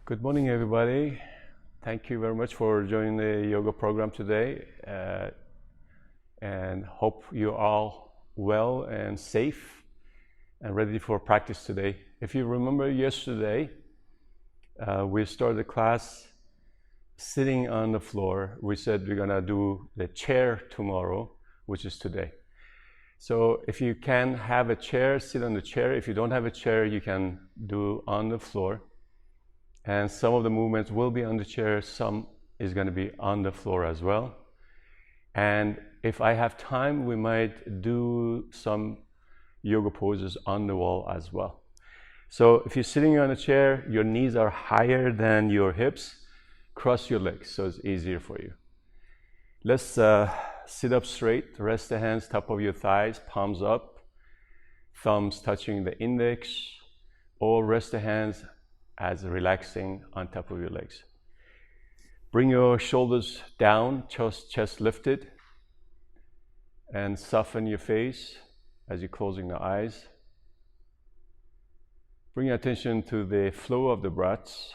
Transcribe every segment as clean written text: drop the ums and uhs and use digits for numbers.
Good morning, everybody. Thank you very much for joining the yoga program today, and hope you're all well and safe and ready for practice today. If you remember yesterday, we started the class sitting on the floor. We said we're gonna do the chair tomorrow, which is today. So if you can have a chair, sit on the chair. If you don't have a chair, you can do on the floor. And some of the movements will be on the chair, some is going to be on the floor as well. And if I have time, we might do some yoga poses on the wall as well. So if you're sitting on a chair, your knees are higher than your hips, cross your legs so it's easier for you. Let's sit up straight, rest the hands top of your thighs, palms up, thumbs touching the index, or rest the hands as relaxing on top of your legs. Bring your shoulders down, chest lifted, and soften your face as you're closing the eyes. Bring your attention to the flow of the breaths.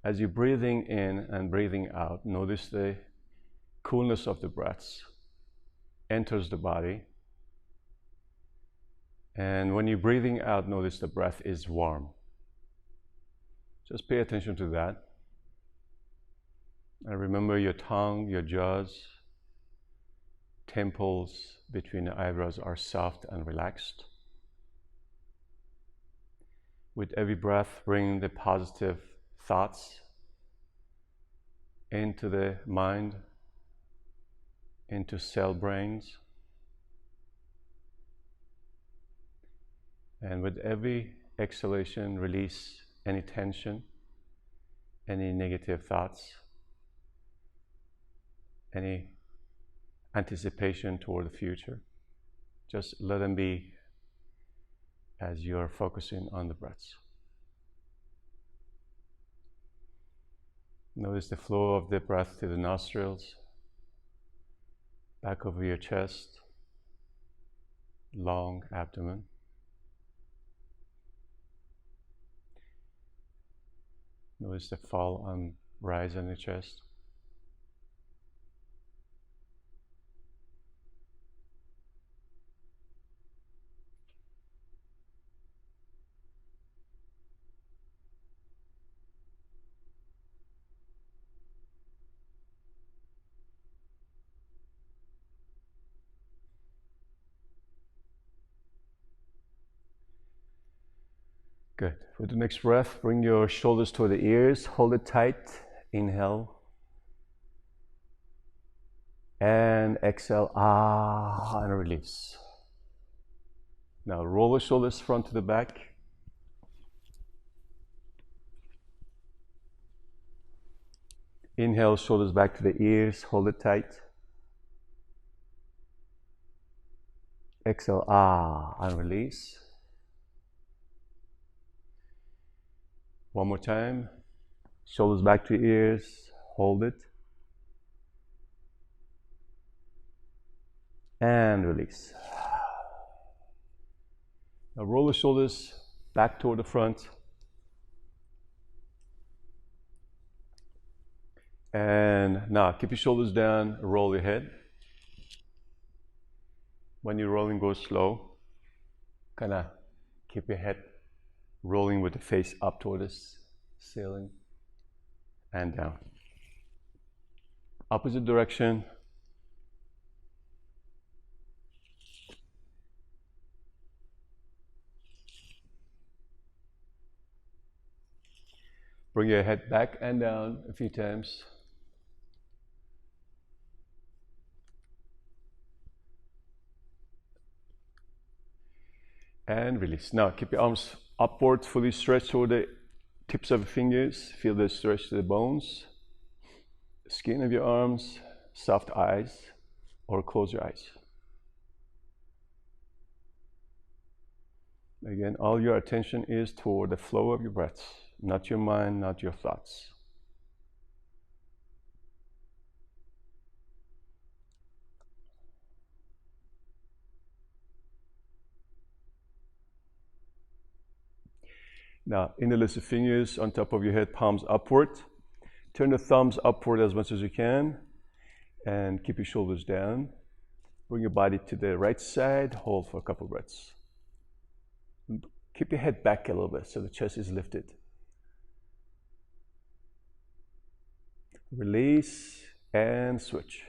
As you're breathing in and breathing out, notice the coolness of the breaths enters the body. And when you're breathing out, notice the breath is warm. Just pay attention to that. And remember your tongue, your jaws, temples between the eyebrows are soft and relaxed. With every breath, bring the positive thoughts into the mind, into cell brains. And with every exhalation, release any tension, any negative thoughts, any anticipation toward the future. Just let them be as you're focusing on the breaths. Notice the flow of the breath to the nostrils, back over your chest, long abdomen. Notice the fall and rise on the chest. Good. With the next breath, bring your shoulders toward the ears, hold it tight, inhale. And exhale, and release. Now roll the shoulders front to the back. Inhale, shoulders back to the ears, hold it tight. Exhale, and release. One more time. Shoulders back to ears, hold it. And release. Now roll the shoulders back toward the front. And now keep your shoulders down, roll your head. When you're rolling, go slow. Kind of keep your head rolling with the face up toward the ceiling and down. Opposite direction. Bring your head back and down a few times. And release. Now keep your arms upward, fully stretched toward the tips of the fingers. Feel the stretch to the bones. Skin of your arms, soft eyes, or close your eyes. Again, all your attention is toward the flow of your breaths, not your mind, not your thoughts. Now, interlace the fingers on top of your head, palms upward. Turn the thumbs upward as much as you can and keep your shoulders down. Bring your body to the right side, hold for a couple breaths. Keep your head back a little bit so the chest is lifted. Release and switch.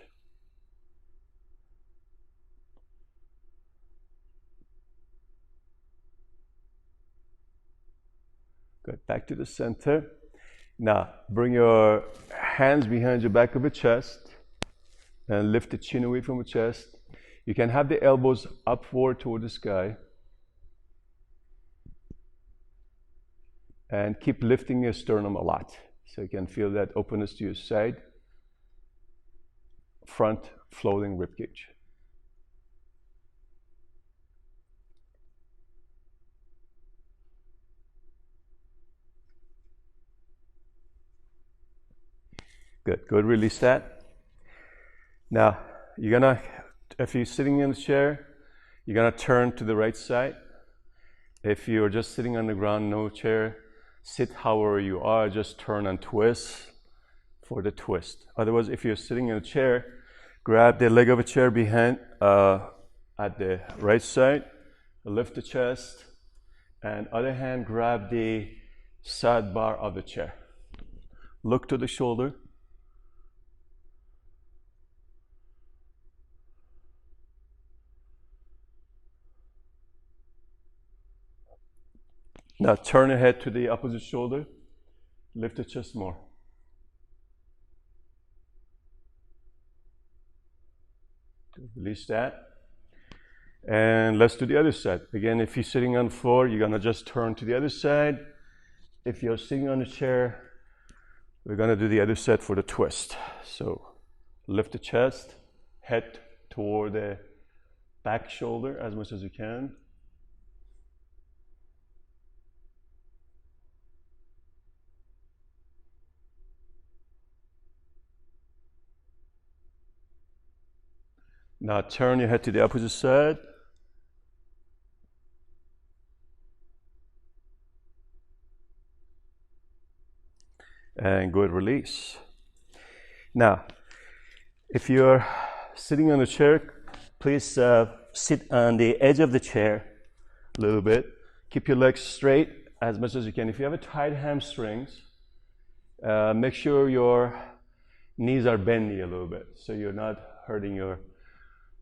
Good, back to the center. Now, bring your hands behind your back of your chest and lift the chin away from your chest. You can have the elbows upward toward the sky. And keep lifting your sternum a lot, so you can feel that openness to your side, front floating ribcage. Good, good, release that. Now, if you're sitting in the chair, you're gonna turn to the right side. If you're just sitting on the ground, no chair, sit however you are, just turn and twist for the twist. Otherwise, if you're sitting in a chair, grab the leg of a chair behind at the right side, lift the chest, and other hand grab the side bar of the chair. Look to the shoulder. Now turn your head to the opposite shoulder, lift the chest more. Release that. And let's do the other side. Again, if you're sitting on the floor, you're gonna just turn to the other side. If you're sitting on the chair, we're gonna do the other side for the twist. So lift the chest, head toward the back shoulder as much as you can. Now turn your head to the opposite side. And good, release. Now, if you're sitting on a chair, please sit on the edge of the chair a little bit. Keep your legs straight as much as you can. If you have a tight hamstrings, make sure your knees are bendy a little bit so you're not hurting your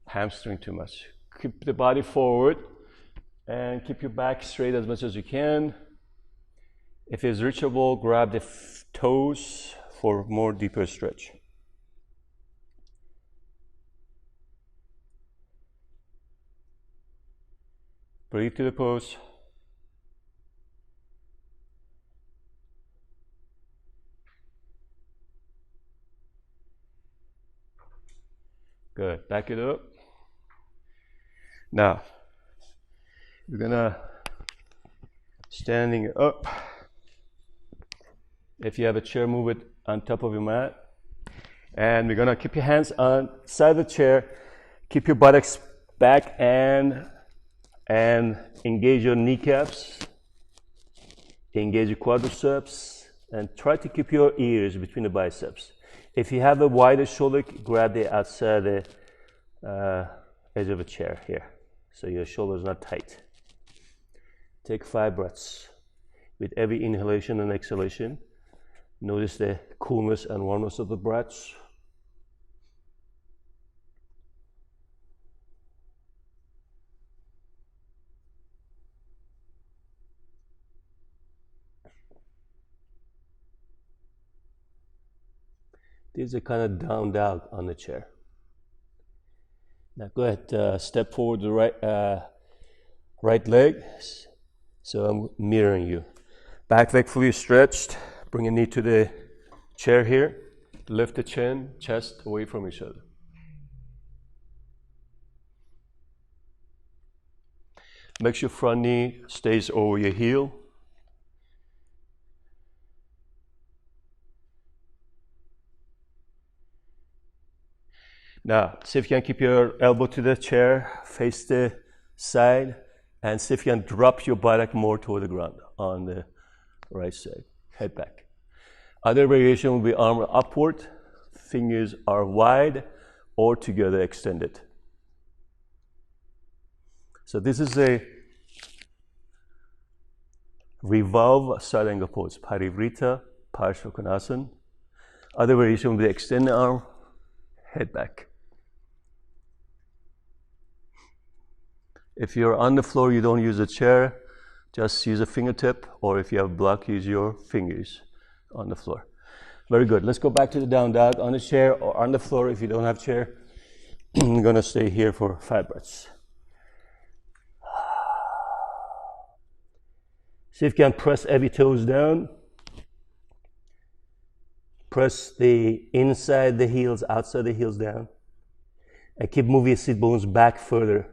hamstring too much. Keep the body forward and keep your back straight as much as you can. If it's reachable, grab the toes for more deeper stretch. Breathe to the pose. Good, back it up. Now, we're gonna standing up. If you have a chair, move it on top of your mat. And we're gonna keep your hands on side of the chair. Keep your buttocks back and engage your kneecaps. Engage your quadriceps and try to keep your ears between the biceps. If you have a wider shoulder, grab the outside the edge of a chair here, so your shoulder is not tight. Take 5 breaths. With every inhalation and exhalation, notice the coolness and warmness of the breaths. These are kind of down dog on the chair. Now go ahead, step forward the right leg. So I'm mirroring you. Back leg fully stretched. Bring your knee to the chair here. Lift the chin, chest away from each other. Make sure front knee stays over your heel. Now, see if you can keep your elbow to the chair, face the side, and see if you can drop your buttock more toward the ground on the right side, head back. Other variation will be arm upward, fingers are wide or together extended. So this is a revolve side angle pose, Parivrita, Parsvakonasana. Other variation will be extend the arm, head back. If you're on the floor, you don't use a chair, just use a fingertip, or if you have a block, use your fingers on the floor. Very good. Let's go back to the down dog on the chair or on the floor if you don't have chair. I'm gonna stay here for 5 breaths. See if you can press every toes down. Press the inside the heels, outside the heels down. And keep moving your sit bones back further.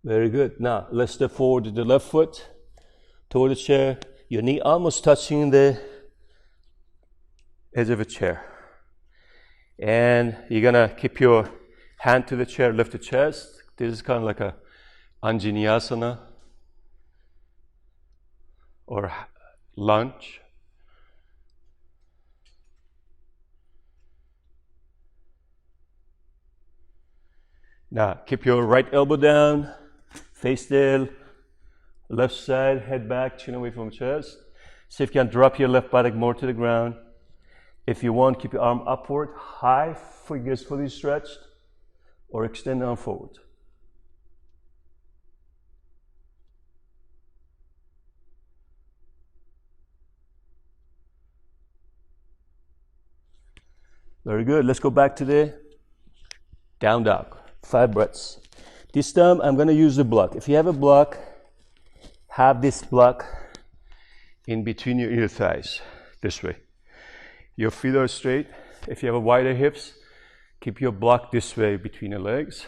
Very good. Now, let's step forward to the left foot, toward the chair. Your knee almost touching the edge of a chair. And you're gonna keep your hand to the chair, lift the chest. This is kind of like a Anjaneyasana or lunge. Now, keep your right elbow down, face the left side, head back, chin away from the chest. See if you can drop your left buttock more to the ground. If you want, keep your arm upward, high, fingers fully stretched, or extend the arm forward. Very good. Let's go back to the down dog. 5 breaths. This time I'm going to use the block. If you have a block, have this block in between your inner thighs, this way. Your feet are straight. If you have a wider hips, keep your block this way between your legs.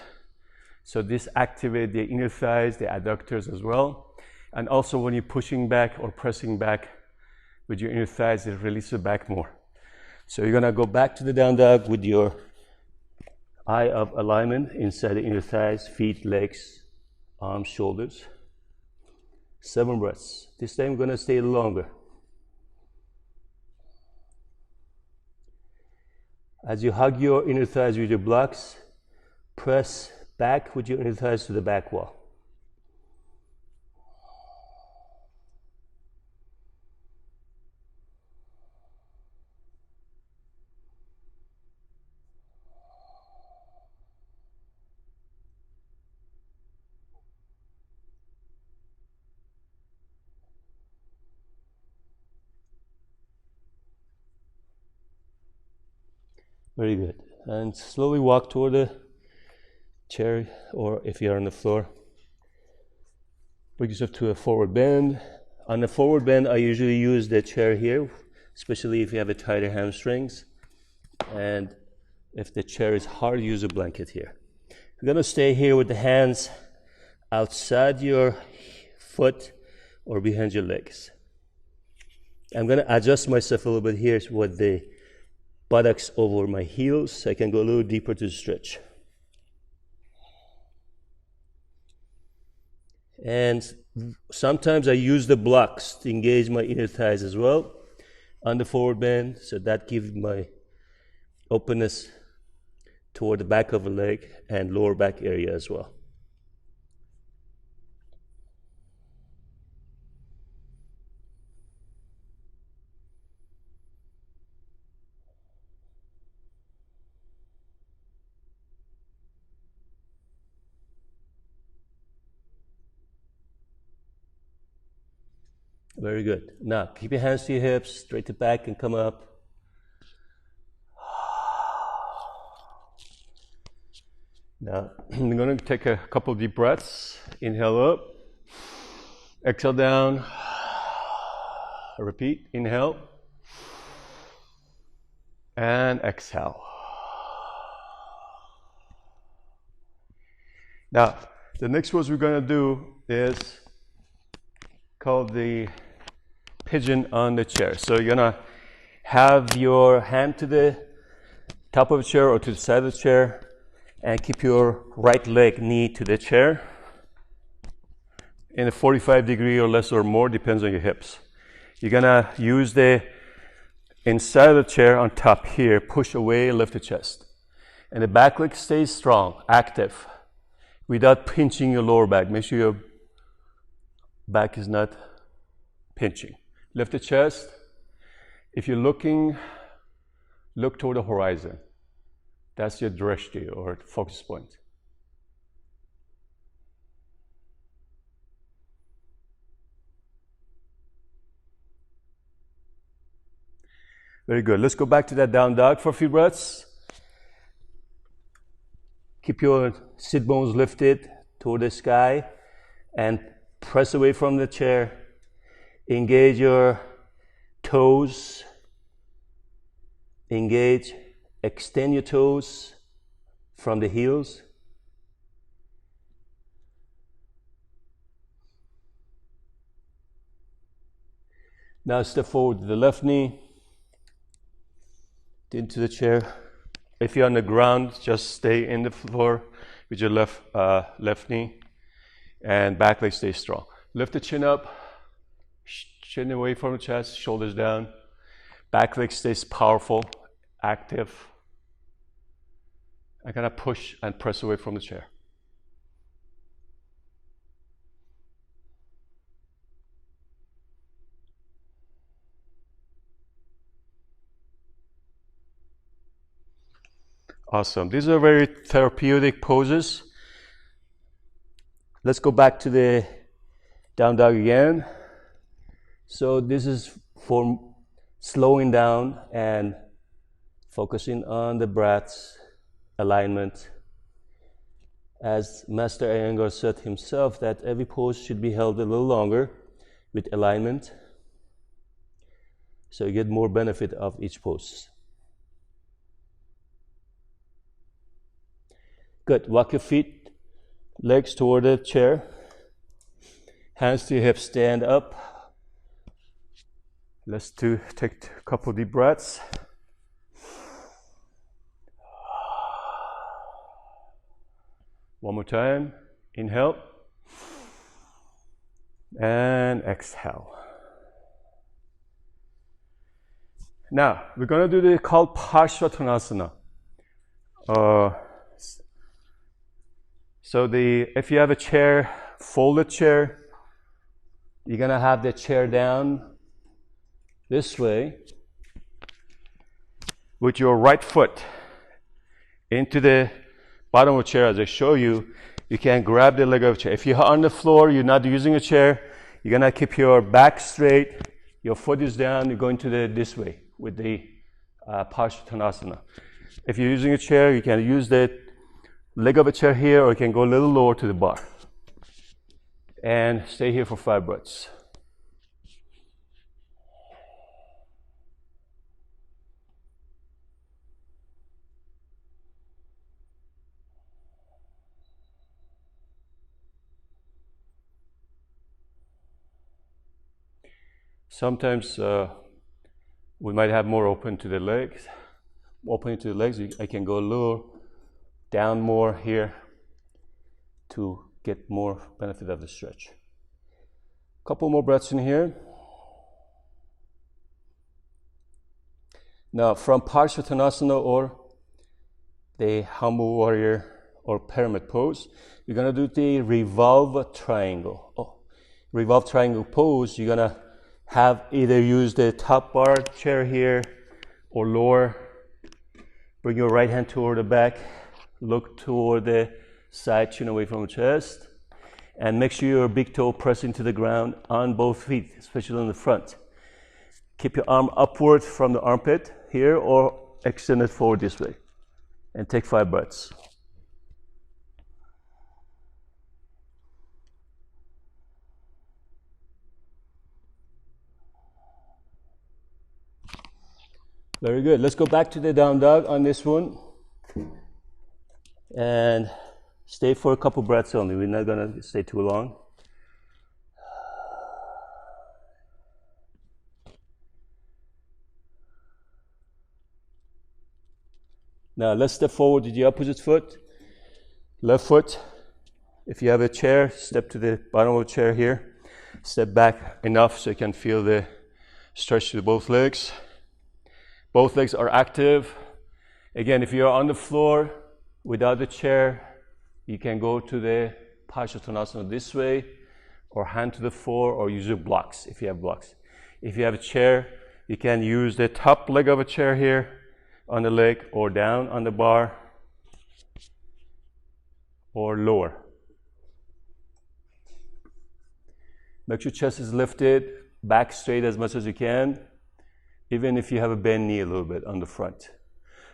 So this activates the inner thighs, the adductors as well. And also when you're pushing back or pressing back with your inner thighs, it releases back more. So you're going to go back to the down dog with your eye of alignment inside the inner thighs, feet, legs, arms, shoulders. 7 breaths. This time I'm going to stay longer. As you hug your inner thighs with your blocks, press back with your inner thighs to the back wall. Very good. And slowly walk toward the chair, or if you're on the floor, bring yourself to a forward bend. On the forward bend, I usually use the chair here, especially if you have a tighter hamstrings. And if the chair is hard, use a blanket here. You're gonna stay here with the hands outside your foot or behind your legs. I'm gonna adjust myself a little bit here with the buttocks over my heels, so I can go a little deeper to stretch. And sometimes I use the blocks to engage my inner thighs as well on the forward bend, so that gives my openness toward the back of the leg and lower back area as well. Very good. Now, keep your hands to your hips, straight to back and come up. Now, I'm going to take a couple deep breaths. Inhale up, exhale down, repeat, inhale, and exhale. Now, the next pose we're going to do is called the pigeon on the chair. So you're gonna have your hand to the top of the chair or to the side of the chair, and keep your right leg, knee to the chair in a 45 degree or less or more, depends on your hips. You're gonna use the inside of the chair on top here, push away, lift the chest. And the back leg stays strong, active, without pinching your lower back. Make sure your back is not pinching. Lift the chest. If you're looking, look toward the horizon. That's your drishti, or focus point. Very good. Let's go back to that down dog for a few breaths. Keep your sit bones lifted toward the sky and press away from the chair. Engage your toes. Engage, extend your toes from the heels. Now step forward to the left knee, into the chair. If you're on the ground, just stay in the floor with your left knee, and back leg stays strong. Lift the chin up, chin away from the chest, shoulders down. Back leg stays powerful, active. I'm gonna push and press away from the chair. Awesome. These are very therapeutic poses. Let's go back to the down dog again. So this is for slowing down and focusing on the breaths, alignment. As Master Iyengar said himself, that every pose should be held a little longer with alignment, so you get more benefit of each pose. Good. Walk your feet, legs toward the chair, hands to your hips, stand up. Let's take a couple deep breaths. One more time. Inhale and exhale. Now we're going to do the called Parshvattanasana. So if you have a chair, folded chair, you're going to have the chair down this way with your right foot into the bottom of the chair. As I show you, you can grab the leg of the chair. If you're on the floor, you're not using a chair, you're going to keep your back straight, your foot is down, you're going to this way with the Parshvattanasana. If you're using a chair, you can use the leg of a chair here, or you can go a little lower to the bar. And stay here for 5 breaths. Sometimes we might have more open to the legs. I can go a little down more here to get more benefit of the stretch. Couple more breaths in here. Now from Parshvattanasana, or the humble warrior or pyramid pose, you're gonna do the revolve triangle. Revolve triangle pose, you're gonna have either use the top bar chair here or lower. Bring your right hand toward the back. Look toward the side, chin away from the chest, and make sure your big toe press into the ground on both feet, especially on the front. Keep your arm upward from the armpit here, or extend it forward this way, and take 5 breaths. Very good. Let's go back to the down dog on this one. And stay for a couple breaths only. We're not going to stay too long. Now let's step forward with the opposite foot. Left foot. If you have a chair, step to the bottom of the chair here. Step back enough so you can feel the stretch to both legs. Both legs are active. Again, if you're on the floor without the chair, you can go to the Parshattanasana this way, or hand to the floor, or use your blocks if you have blocks. If you have a chair, you can use the top leg of a chair here on the leg, or down on the bar, or lower. Make sure chest is lifted, back straight as much as you can, even if you have a bend knee a little bit on the front.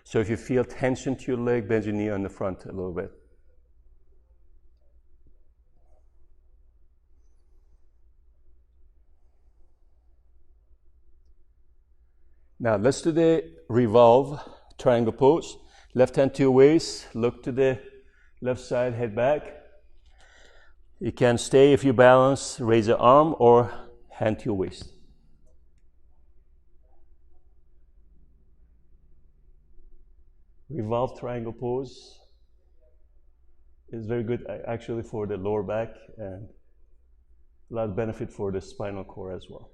So if you feel tension to your leg, bend your knee on the front a little bit. Now let's do the revolve triangle pose. Left hand to your waist, look to the left side, head back. You can stay if you balance, raise your arm, or hand to your waist. Revolve triangle pose is very good actually for the lower back, and a lot of benefit for the spinal cord as well.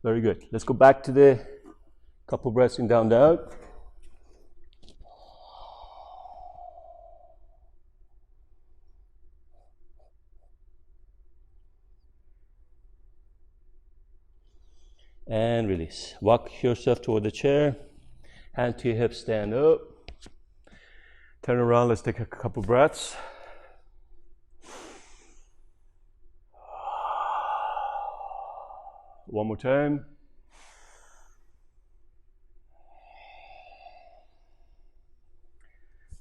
Very good. Let's go back to the couple breaths in down dog. And release. Walk yourself toward the chair. Hand to your hips, stand up. Turn around, let's take a couple breaths. One more time.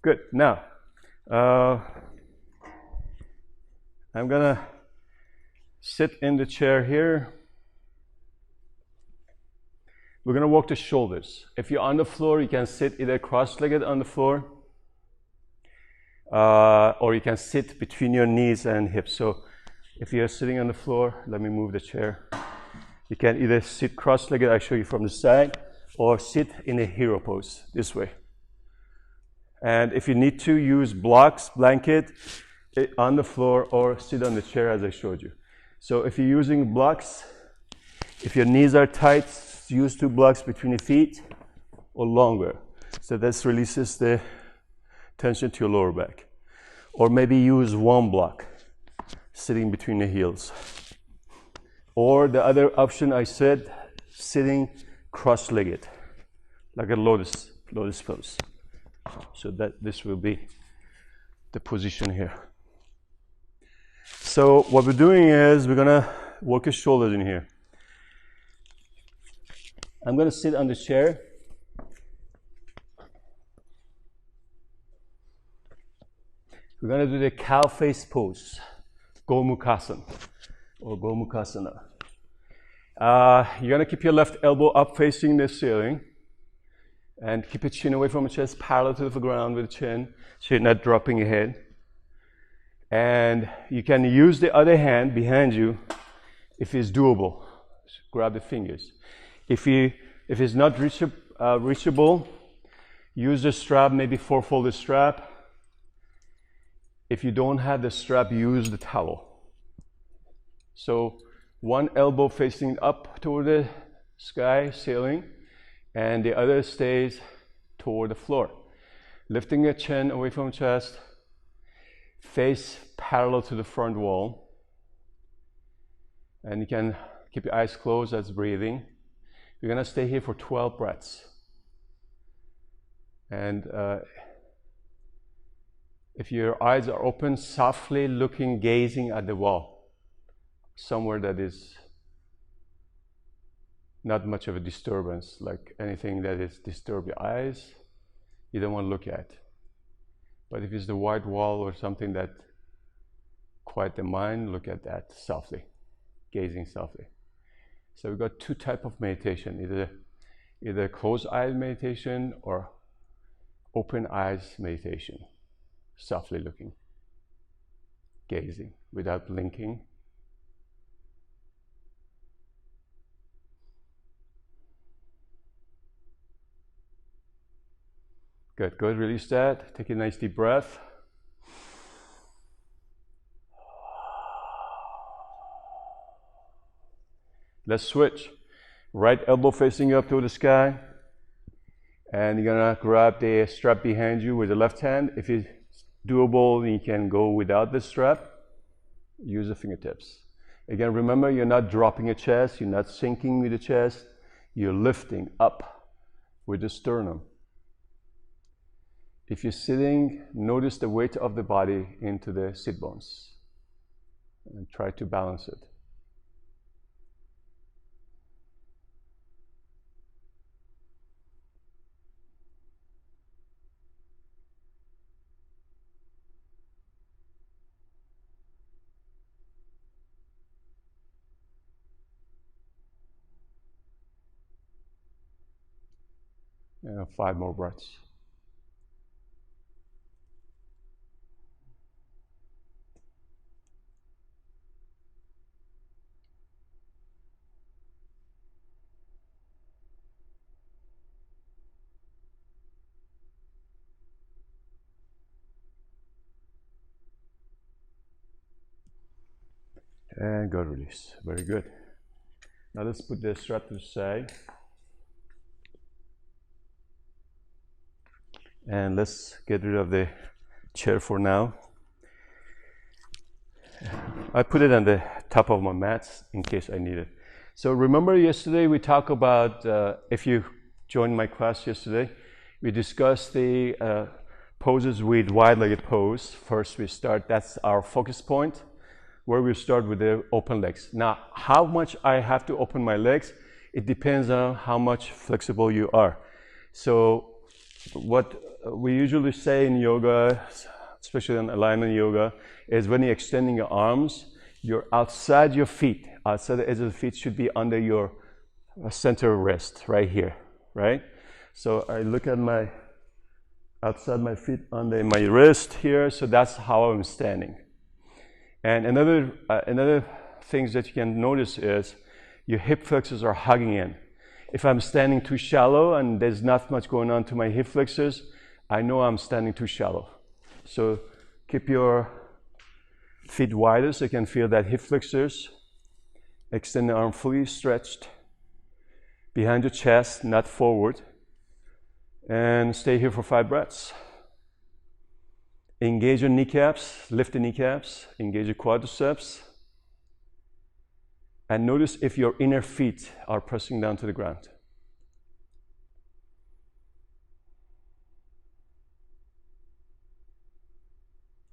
Good. Now, I'm gonna sit in the chair here. We're gonna walk the shoulders. If you're on the floor, you can sit either cross-legged on the floor, or you can sit between your knees and hips. So if you're sitting on the floor, let me move the chair. You can either sit cross-legged, I'll show you from the side, or sit in a hero pose, this way. And if you need to, use blocks, blanket on the floor, or sit on the chair as I showed you. So if you're using blocks, if your knees are tight, use 2 blocks between your feet or longer. So this releases the tension to your lower back. Or maybe use 1 block sitting between the heels. Or the other option I said, sitting cross-legged, like a lotus pose. So that this will be the position here. So what we're doing is we're gonna work your shoulders in here. I'm gonna sit on the chair. We're gonna do the cow face pose, Gomukhasana, or Gomukhasana. You're gonna keep your left elbow up facing the ceiling, and keep your chin away from your chest, parallel to the ground with the chin, so you're not dropping your head. And you can use the other hand behind you if it's doable. Grab the fingers. If it's not reachable, use the strap, maybe 4-folded strap. If you don't have the strap, use the towel. So one elbow facing up toward the sky, ceiling, and the other stays toward the floor. Lifting your chin away from the chest, face parallel to the front wall. And you can keep your eyes closed, that's breathing. You're gonna stay here for 12 breaths. And if your eyes are open, softly looking, gazing at the wall, somewhere that is not much of a disturbance, like anything that is disturb your eyes, you don't want to look at. But if it's the white wall or something that quiet the mind, look at that softly, gazing softly. So we've got 2 types of meditation, either closed eye meditation or open eyes meditation, softly looking, gazing without blinking. Good, good. Release that. Take a nice deep breath. Let's switch. Right elbow facing up to the sky. And you're gonna grab the strap behind you with the left hand. If it's doable, you can go without the strap. Use the fingertips. Again, remember, you're not dropping your chest, you're not sinking with the chest, you're lifting up with the sternum. If you're sitting, notice the weight of the body into the sit bones and try to balance it. And 5 more breaths. And good, release. Very good. Now let's put the strap to the side. And let's get rid of the chair for now. I put it on the top of my mats in case I need it. So remember yesterday we talked about, if you joined my class yesterday, we discussed the poses with wide-legged pose. First we start, that's our focus point, where we start with the open legs. Now, how much I have to open my legs, it depends on how much flexible you are. So what we usually say in yoga, especially in alignment yoga, is when you're extending your arms, you're outside your feet. Outside the edge of the feet should be under your center wrist, right here, right? So I look at my, outside my feet under my wrist here, so that's how I'm standing. And another things that you can notice is your hip flexors are hugging in. If I'm standing too shallow and there's not much going on to my hip flexors, I know I'm standing too shallow. So keep your feet wider so you can feel that hip flexors. Extend the arm fully stretched behind your chest, not forward. And stay here for 5 breaths. Engage your kneecaps, lift the kneecaps, engage your quadriceps. And notice if your inner feet are pressing down to the ground.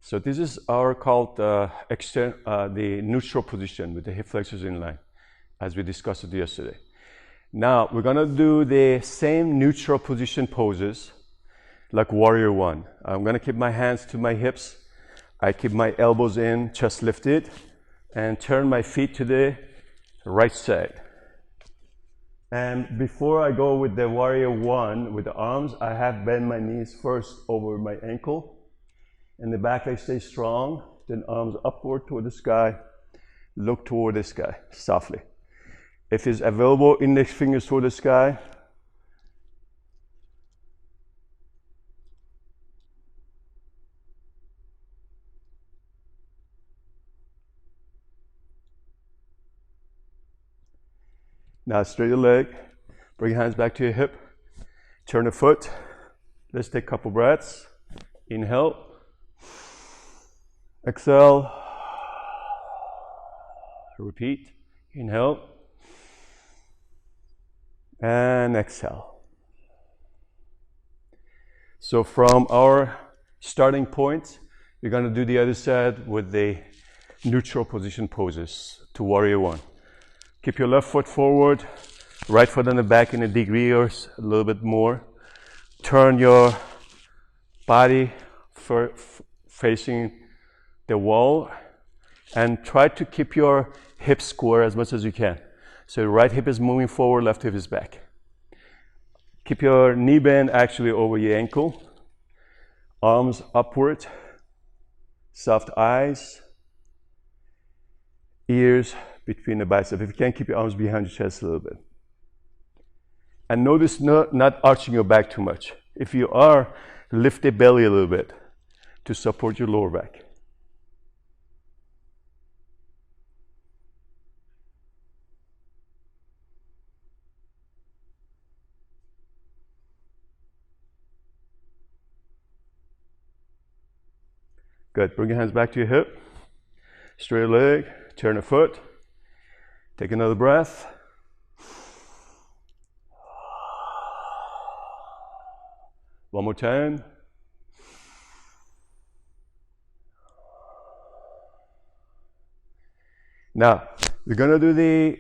So this is our called the neutral position with the hip flexors in line, as we discussed it yesterday. Now we're gonna do the same neutral position poses like warrior one. I'm gonna keep my hands to my hips. I keep my elbows in, chest lifted, and turn my feet to the right side. And before I go with the warrior one with the arms, I have bent my knees first over my ankle. In the back I stay strong, then arms upward toward the sky, look toward the sky softly. If it's available, index fingers toward the sky. Now straight your leg, bring your hands back to your hip, turn the foot. Let's take a couple breaths. Inhale, exhale, repeat, inhale, and exhale. So from our starting point, we're going to do the other side with the neutral position poses to warrior one. Keep your left foot forward, right foot on the back in a degree or a little bit more. Turn your body facing the wall and try to keep your hips square as much as you can. So your right hip is moving forward, left hip is back. Keep your knee bend actually over your ankle. Arms upward, soft eyes, ears between the biceps. If you can, keep your arms behind your chest a little bit. And notice not arching your back too much. If you are, lift the belly a little bit to support your lower back. Good. Bring your hands back to your hip. Straight leg, turn a foot. Take another breath. One more time. Now, we're gonna do the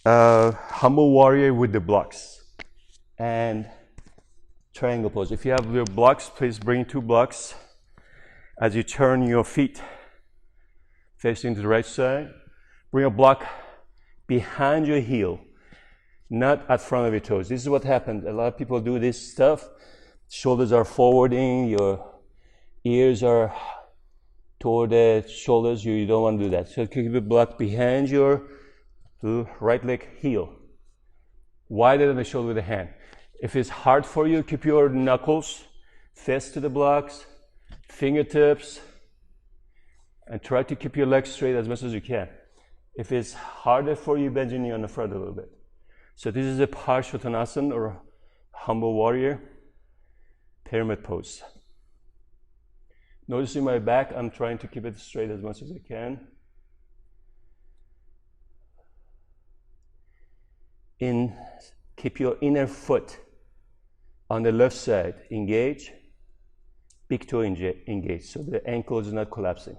humble warrior with the blocks and triangle pose. If you have your blocks, please bring 2 blocks as you turn your feet facing to the right side. Bring a block behind your heel, not at front of your toes. This is what happens. A lot of people do this stuff. Shoulders are forwarding, your ears are toward the shoulders. You don't want to do that. So keep a block behind your right leg heel, wider than the shoulder with the hand. If it's hard for you, keep your knuckles fist to the blocks, fingertips, and try to keep your legs straight as much as you can. If it's harder for you, bend your knee on the front a little bit. So this is a Parsvottanasana or humble warrior pyramid pose. Noticing my back, I'm trying to keep it straight as much as I can. Keep your inner foot on the left side, engage, big toe engage, so the ankle is not collapsing.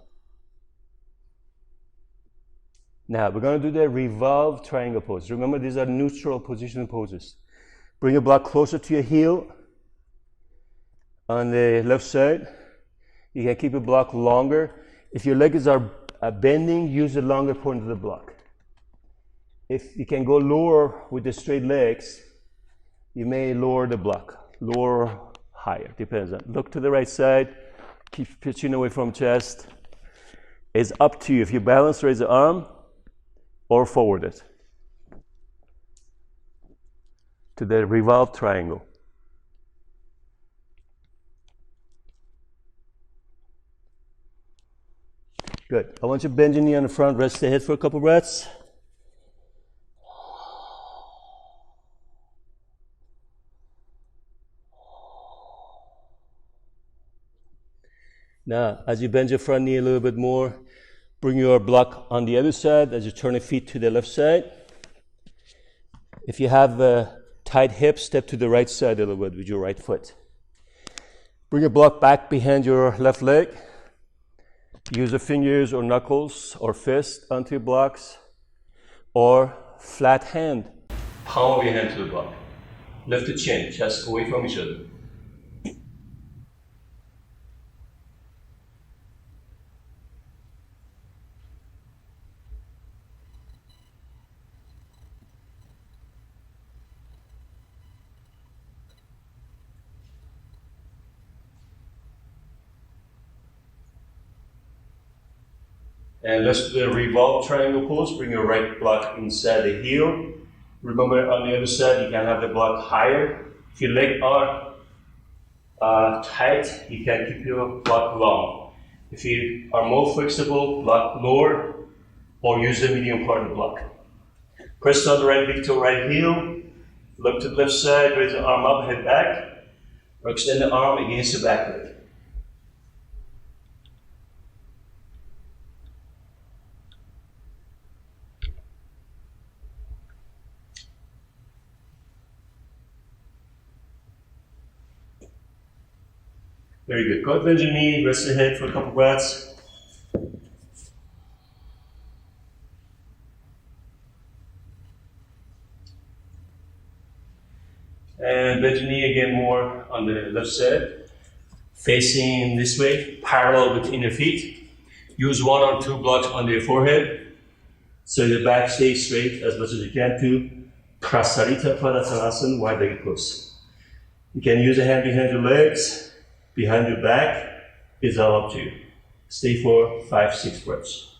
Now, we're going to do the revolve triangle pose. Remember, these are neutral position poses. Bring your block closer to your heel on the left side. You can keep your block longer. If your legs are bending, use the longer point of the block. If you can go lower with the straight legs, you may lower the block, lower, higher, depends on. Look to the right side, keep pitching away from chest. It's up to you. If you balance, raise the arm or forward it to the revolve triangle. Good. I want you to bend your knee on the front, rest the head for a couple breaths. Now, as you bend your front knee a little bit more, bring your block on the other side as you turn your feet to the left side. If you have tight hips, step to the right side a little bit with your right foot. Bring your block back behind your left leg. Use the fingers or knuckles or fist onto your blocks, or flat hand, palm of your hand to the block. Lift the chin, chest away from each other. And let's do the revolve triangle pose. Bring your right block inside the heel. Remember, on the other side, you can have the block higher. If your legs are tight, you can keep your block long. If you are more flexible, block lower, or use the medium part of the block. Press on the right big toe, right heel. Look to the left side, raise the arm up, head back. Or extend the arm against the back leg. Very good. Go ahead, bend your knee, rest your head for a couple breaths. And bend your knee again more on the left side. Facing this way, parallel with inner feet. Use 1 or 2 blocks under your forehead, so your back stays straight as much as you can to Prasarita Padasana, wide-legged pose. You can use a hand behind your legs, behind your back. It's all up to you. Stay for 5-6 breaths.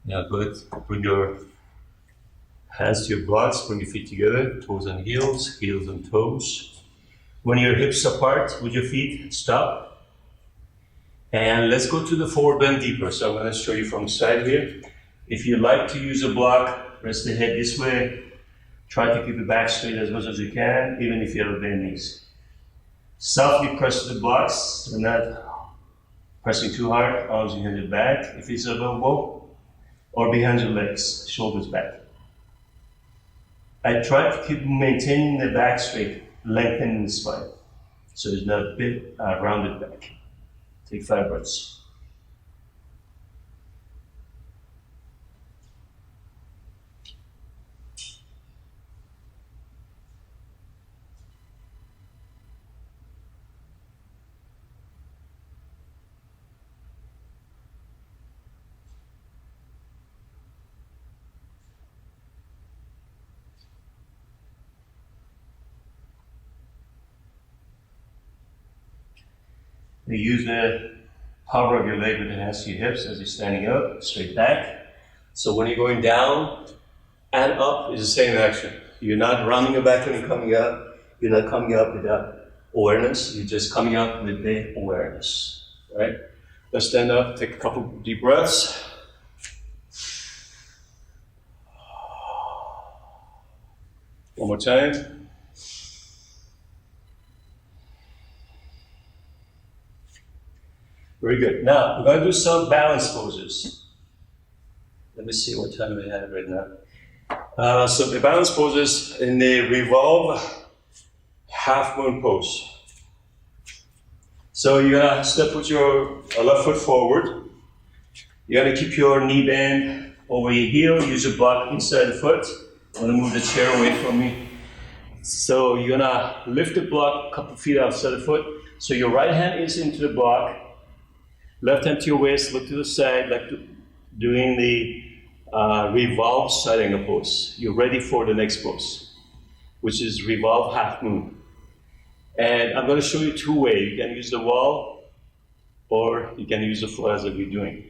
Yeah, good. Bring your hands to your blocks, bring your feet together, toes and heels, heels and toes. When your hips apart with your feet, stop. And let's go to the forward bend deeper. So I'm going to show you from the side here. If you like to use a block, rest the head this way. Try to keep the back straight as much as you can, even if you have a bent knees. Softly press the blocks, so not pressing too hard, arms behind your back if it's available, or behind your legs, shoulders back. I try to keep maintaining the back straight, lengthening the spine, so it's not a bit rounded back. Take 5 breaths. You use the power of your leg with the hands to your hips as you're standing up, straight back. So when you're going down and up, it's the same action. You're not rounding your back when you're coming up. You're not coming up without awareness. You're just coming up with the awareness. Right? Let's stand up, take a couple deep breaths. One more time. Very good. Now, we're going to do some balance poses. Let me see what time I have right now. So the balance poses in the revolve half moon pose. So you're going to step with your left foot forward. You're going to keep your knee bend over your heel. Use your block inside the foot. I'm going to move the chair away from me. So you're going to lift the block a couple feet outside the foot. So your right hand is into the block. Left hand to your waist, look to the side, like doing the revolve side angle pose. You're ready for the next pose, which is revolve half moon. And I'm going to show you 2 ways. You can use the wall, or you can use the floor as we're doing.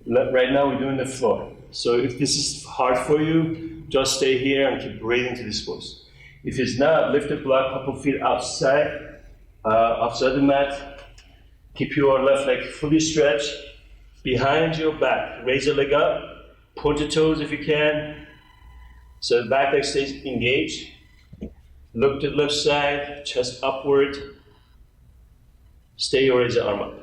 Right now we're doing the floor. So if this is hard for you, just stay here and keep breathing to this pose. If it's not, lift the block a couple feet outside the mat. Keep your left leg fully stretched behind your back. Raise your leg up, point your toes if you can, so the back leg stays engaged. Look to the left side, chest upward. Stay or raise the arm up.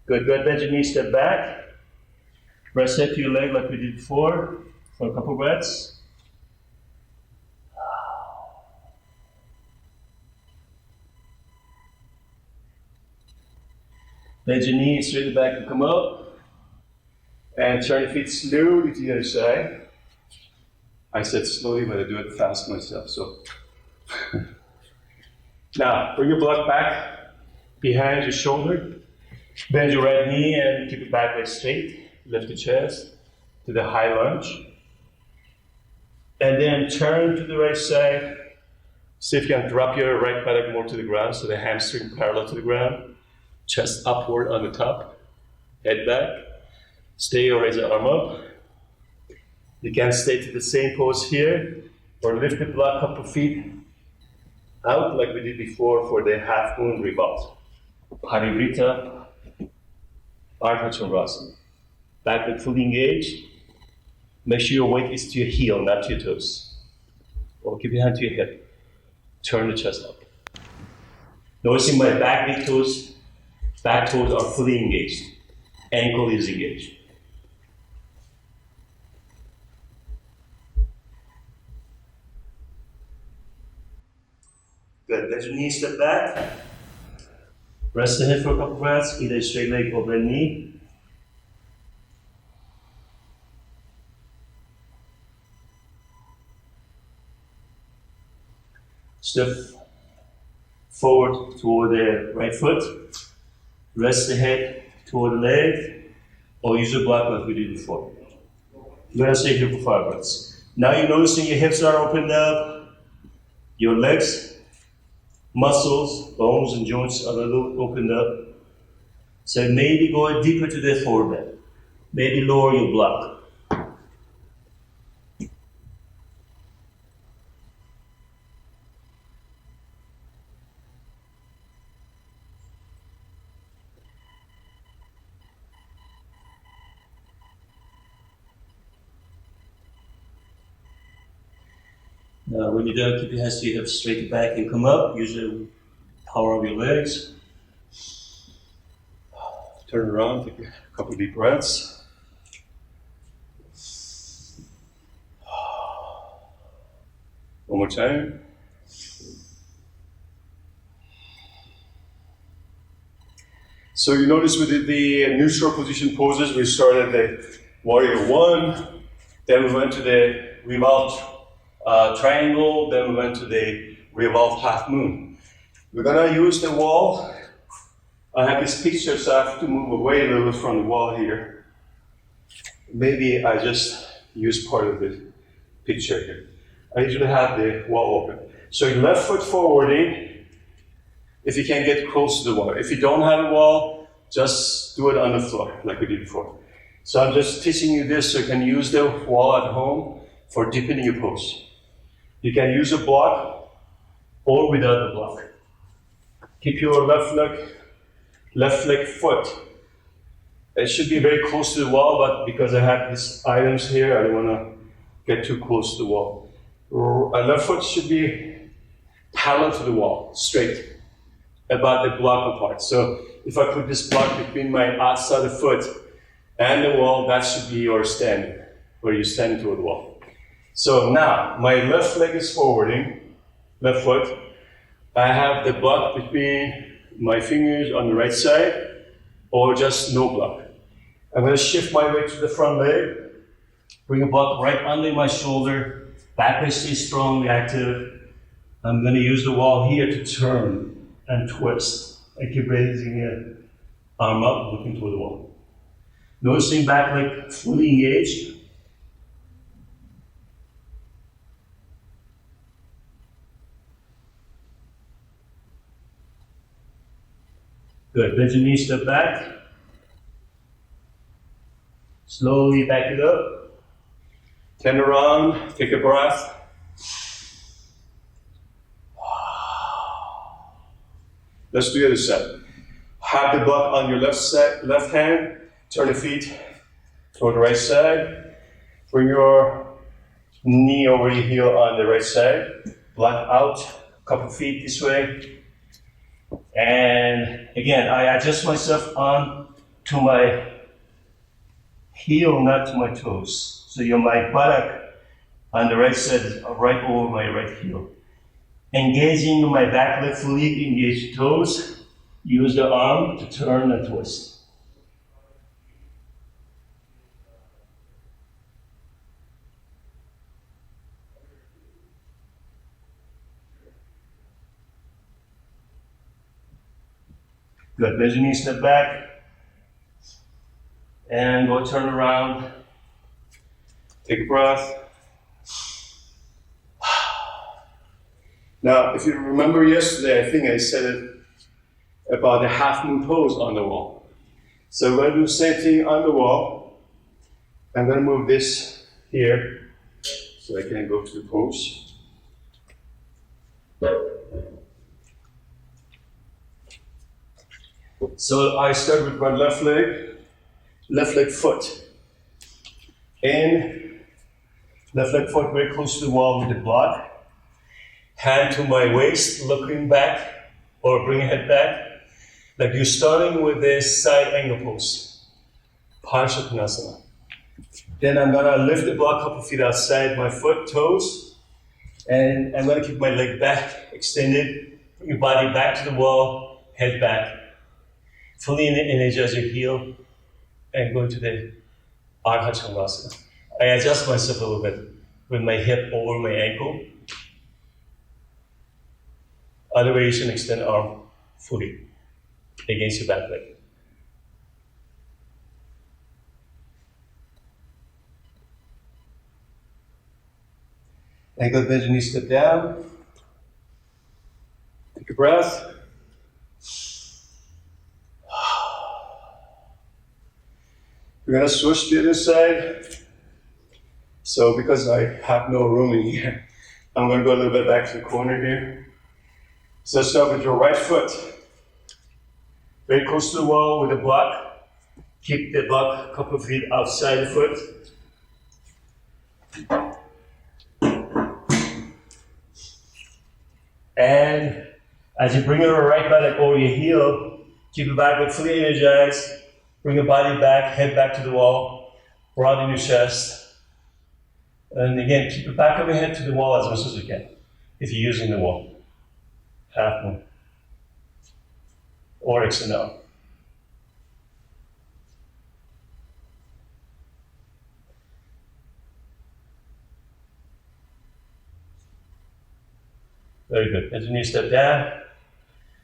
Good, bend your knees, step back. Press head to your leg like we did before for a couple breaths. Bend your knees straight back and come up. And turn your feet slowly to the other side. I said slowly, but I do it fast myself. So now, bring your block back behind your shoulder. Bend your right knee and keep your back leg straight. Lift the chest to the high lunge. And then turn to the right side. See if you can drop your right buttock more to the ground so the hamstring parallel to the ground. Chest upward on the top, head back, stay or raise the arm up. You can stay to the same pose here, or lift the block a couple feet out like we did before for the half moon revolve. Parivrita, Ardha Chandrasana. Back leg fully engaged. Make sure your weight is to your heel, not to your toes. Or keep your hand to your hip. Turn the chest up. Noticing my back toes are fully engaged. Ankle is engaged. Good. Let your knees step back. Rest the head for a couple breaths. Either straight leg over the knee. Step forward toward the right foot. Rest the head toward the leg, or use a block like we did before. We're going to stay here for 5 breaths. Now you're noticing your hips are opened up, your legs muscles, bones, and joints are a little opened up. So maybe go deeper to the forehead. Maybe lower your block. Now, when you're done, keep your hands to your hips, straight back and come up. Use the power of your legs. Turn around, take a couple deep breaths. One more time. So you notice we did the neutral position poses. We started the warrior one, then we went to the revolved triangle, then we went to the revolved half moon. We're gonna use the wall. I have this picture, so I have to move away a little bit from the wall here. Maybe I just use part of the picture here. I usually have the wall open. So your left foot forwarding, if you can get close to the wall. If you don't have a wall, just do it on the floor, like we did before. So I'm just teaching you this so you can use the wall at home for deepening your pose. You can use a block or without a block. Keep your left leg foot. It should be very close to the wall, but because I have these items here, I don't want to get too close to the wall. Left foot should be parallel to the wall, straight, about the block apart. So if I put this block between my outside of foot and the wall, that should be your stand, where you stand toward the wall. So now, my left leg is forwarding, left foot. I have the block between my fingers on the right side, or just no block. I'm going to shift my weight to the front leg, bring a block right under my shoulder, back leg stays strongly active. I'm going to use the wall here to turn and twist. I keep raising it, arm up, looking toward the wall. Noticing back leg fully engaged. Good, bend your knees, step back. Slowly back it up. Turn around, take a breath. Let's do the other side. Have the block on your left hand. Turn the feet toward the right side. Bring your knee over your heel on the right side. Block out, a couple feet this way. And again, I adjust myself on to my heel, not to my toes. So my buttock on the right side is right over my right heel. Engaging my back leg fully, engage toes. Use the arm to turn and twist. Good, bend your knees, step back. And go turn around. Take a breath. Now, if you remember yesterday, I think I said it about the half moon pose on the wall. So we're going to do the same thing on the wall. I'm going to move this here so I can go to the pose. So I start with my left leg foot. In, left leg foot very close to the wall with the block. Hand to my waist, looking back, or bring head back. Like you're starting with this side angle pose, Parshatanasana. Then I'm gonna lift the block a couple feet outside my foot, toes, and I'm gonna keep my leg back, extended, bring your body back to the wall, head back. Fully energize your heel, and go to the Ardha Chandrasana. I adjust myself a little bit with my hip over my ankle. Other variation, extend arm fully against your back leg. Ankle bend, knee step down. Take a breath. We're going to switch to the other side. So because I have no room in here, I'm going to go a little bit back to the corner here. So start with your right foot. Very close to the wall with the block. Keep the block a couple of feet outside the foot. And as you bring your right buttock over your heel, keep your back foot fully energized. Bring your body back, head back to the wall. Broaden your chest. And again, keep the back of your head to the wall as much as you can, if you're using the wall. Half moon. Or X and L. Very good. As you need to step down,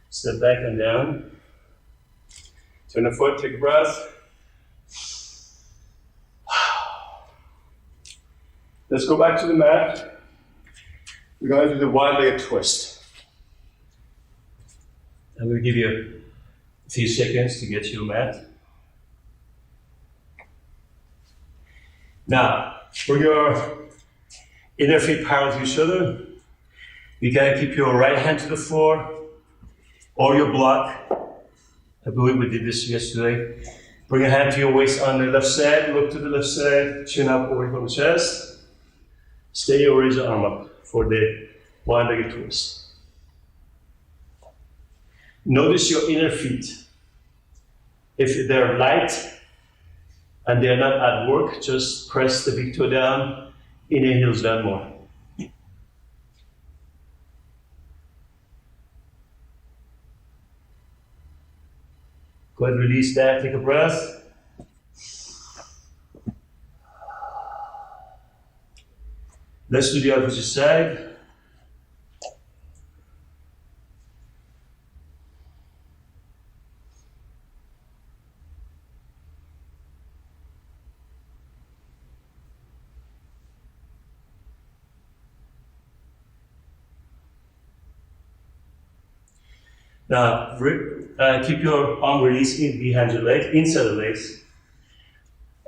step back and down. Turn the foot, take a breath. Let's go back to the mat. We're going to do the wide-legged twist. I'm going to give you a few seconds to get to your mat. Now, bring your inner feet parallel to each other. You can keep your right hand to the floor or your block. I believe we did this yesterday. Bring your hand to your waist on the left side. Look to the left side. Chin up away from the chest. Stay or raise your arm up for the wide-legged twist. Notice your inner feet. If they're light and they're not at work, just press the big toe down, inner heels down more. Go ahead and release that, take a breath. Let's do the opposite side. Now, keep your arm released behind your leg, inside the legs.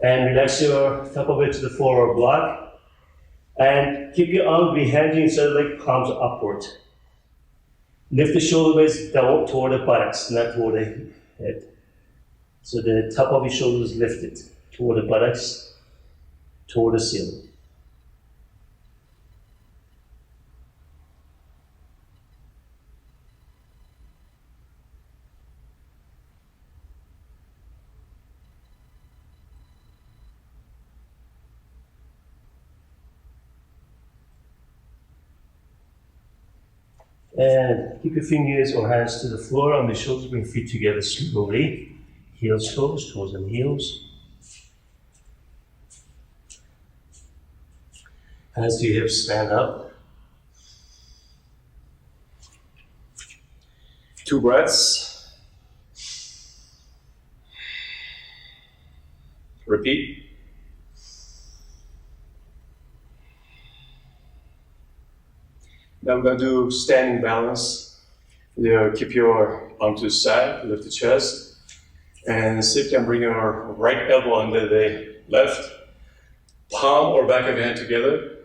And relax your top of it to the floor or block. And keep your arm behind you inside the leg, palms upward. Lift the shoulder blades down toward the buttocks, not toward the head. So the top of your shoulder is lifted toward the buttocks, toward the ceiling. And keep your fingers or hands to the floor on the shoulders, bring feet together slowly. Heels closed, toes and heels. Hands to your hips, stand up. 2 breaths. Repeat. Now we're going to do standing balance. Keep your arm to the side, lift the chest, and sit and bring your right elbow under the left, palm or back of your hand together.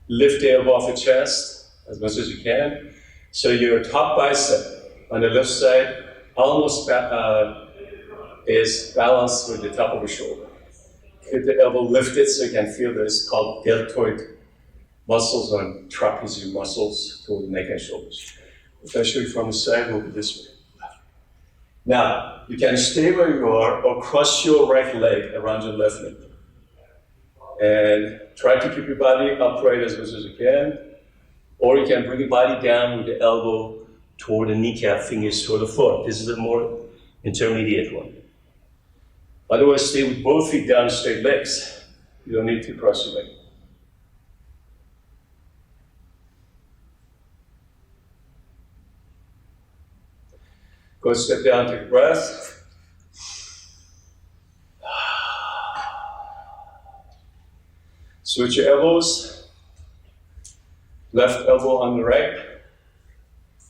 Lift the elbow off the chest as much as you can. So your top bicep on the left side almost is balanced with the top of your shoulder. Keep the elbow lifted so you can feel this called deltoid muscles and trapezius muscles toward the neck and shoulders. If I show you from the side, we'll be this way. Now, you can stay where you are or cross your right leg around your left knee. And try to keep your body upright as much as you can. Or you can bring your body down with the elbow toward the kneecap, fingers toward the foot. This is the more intermediate one. Otherwise, stay with both feet down, straight legs. You don't need to cross your leg. Go step down, take a breath. Switch your elbows. Left elbow on the right.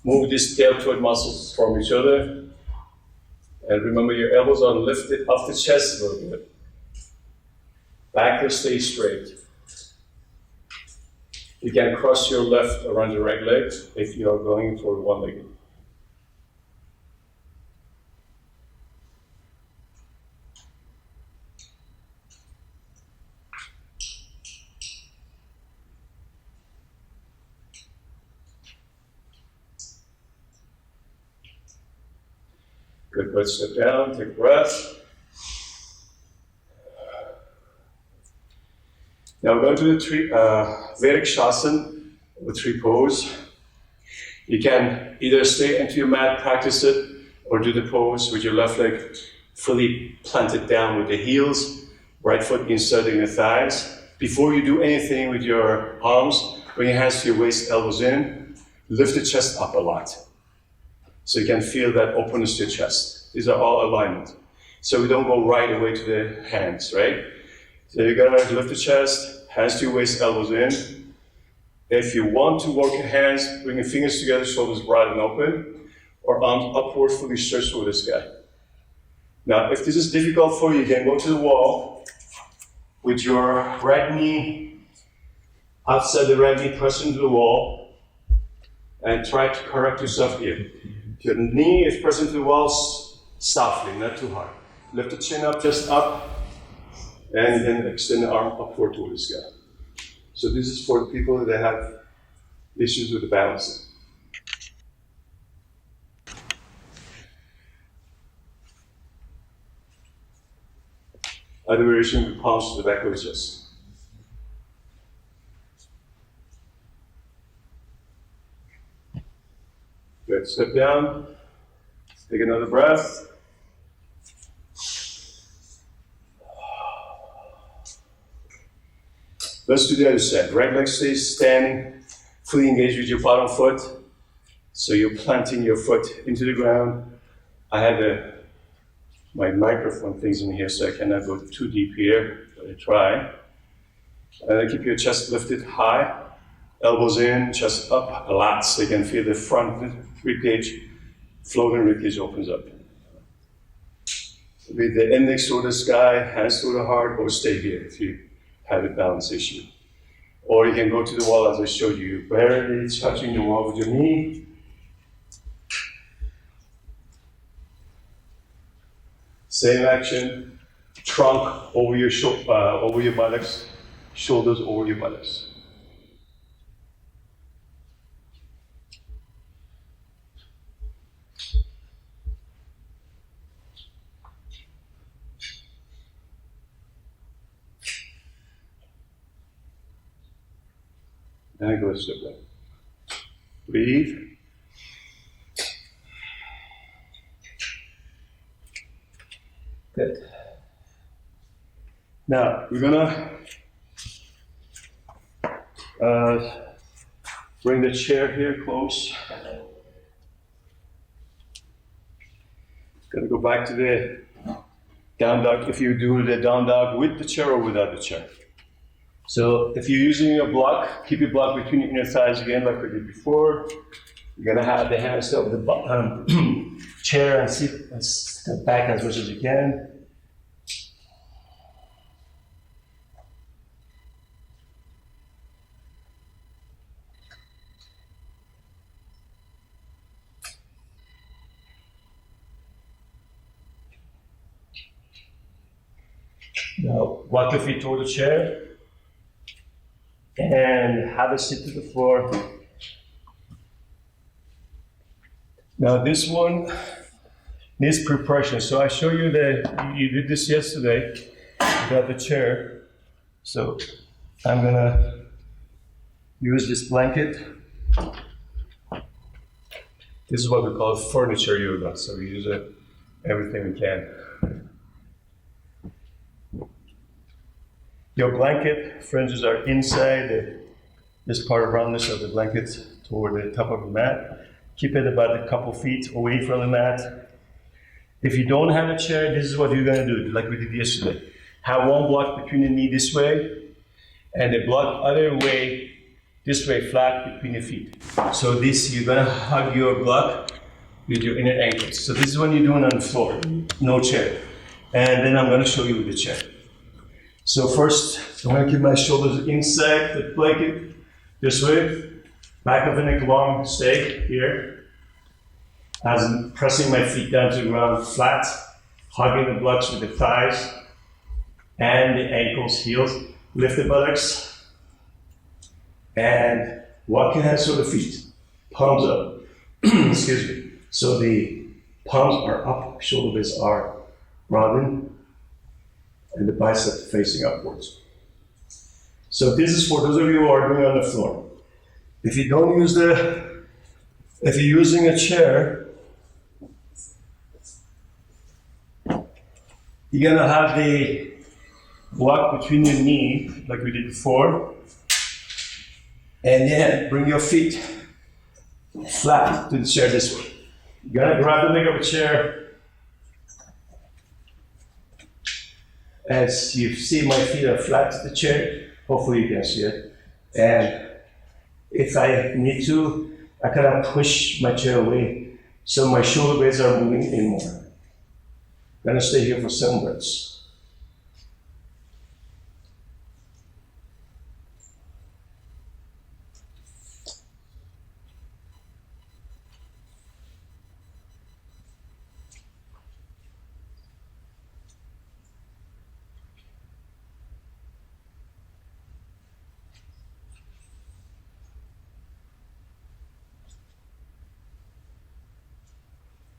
Move these deltoid muscles from each other. And remember, your elbows are lifted off the chest a little bit. Back will stay straight. You can cross your left around your right leg if you are going for one leg. Good, good. Step down, take a breath. Now we're going to the Vedic Shasana, with three pose. You can either stay into your mat, practice it, or do the pose with your left leg fully planted down with the heels, right foot inserting the thighs. Before you do anything with your arms, bring your hands to your waist, elbows in, lift the chest up a lot. So you can feel that openness to your chest. These are all alignment. So we don't go right away to the hands, right? So you're gonna lift the chest, hands to your waist, elbows in. If you want to work your hands, bring your fingers together, shoulders broad and open, or arms upward, fully stretched over the sky. Now, if this is difficult for you, you can go to the wall with your right knee outside the right knee, press into the wall, and try to correct yourself here. Your knee is pressing to the wall softly, not too hard. Lift the chin up, just up, and then extend the arm upward toward the sky. So this is for the people that have issues with the balancing. Other variation with palms to the back of the chest. Good. Step down. Take another breath. Let's do the other side. Right leg stays standing, fully engaged with your bottom foot. So you're planting your foot into the ground. I have my microphone things in here, so I cannot go too deep here, but I try. And keep your chest lifted high, elbows in, chest up a lot, so you can feel the front ribcage, floating ribcage opens up. With the index toward the sky, hands toward the heart, or stay here if you have a balance issue. Or you can go to the wall as I showed you, barely touching the wall with your knee. Same action, trunk over your buttocks, shoulders over your buttocks. And go a step back. Breathe. Good. Now, we're gonna bring the chair here close. Gonna go back to the down dog, if you do the down dog with the chair or without the chair. So if you're using a block, keep your block between your inner thighs again like we did before. You're gonna have the hands over the chair and sit and step back as much as you can. Now walk your feet toward the chair and have a sit to the floor. Now this one needs preparation. So I show you that you did this yesterday without the chair. So I'm gonna use this blanket. This is what we call furniture yoga. So we use everything we can. Your blanket fringes are inside this part of roundness of the blanket toward the top of the mat. Keep it about a couple feet away from the mat. If you don't have a chair, this is what you're gonna do, like we did yesterday. Have one block between the knee this way, and the block other way this way flat between your feet. So this, you're gonna hug your block with your inner ankles. So this is when you're doing on the floor, no chair. And then I'm gonna show you with the chair. So first, I'm gonna keep my shoulders inside the blanket, this way. Back of the neck long, stay here. As I'm pressing my feet down to the ground flat, hugging the blocks with the thighs and the ankles, heels. Lift the buttocks and walk your hands to the feet, palms up. Excuse me. So the palms are up, shoulder blades are rounded, and the bicep facing upwards. So this is for those of you who are doing on the floor. If you don't use if you're using a chair, you're gonna have the block between your knee, like we did before, and then bring your feet flat to the chair this way. You're gonna grab the leg of a chair. As you see, my feet are flat to the chair. Hopefully you can see it. And if I need to, I kind of push my chair away so my shoulder blades are moving in more. I'm gonna stay here for 7 breaths.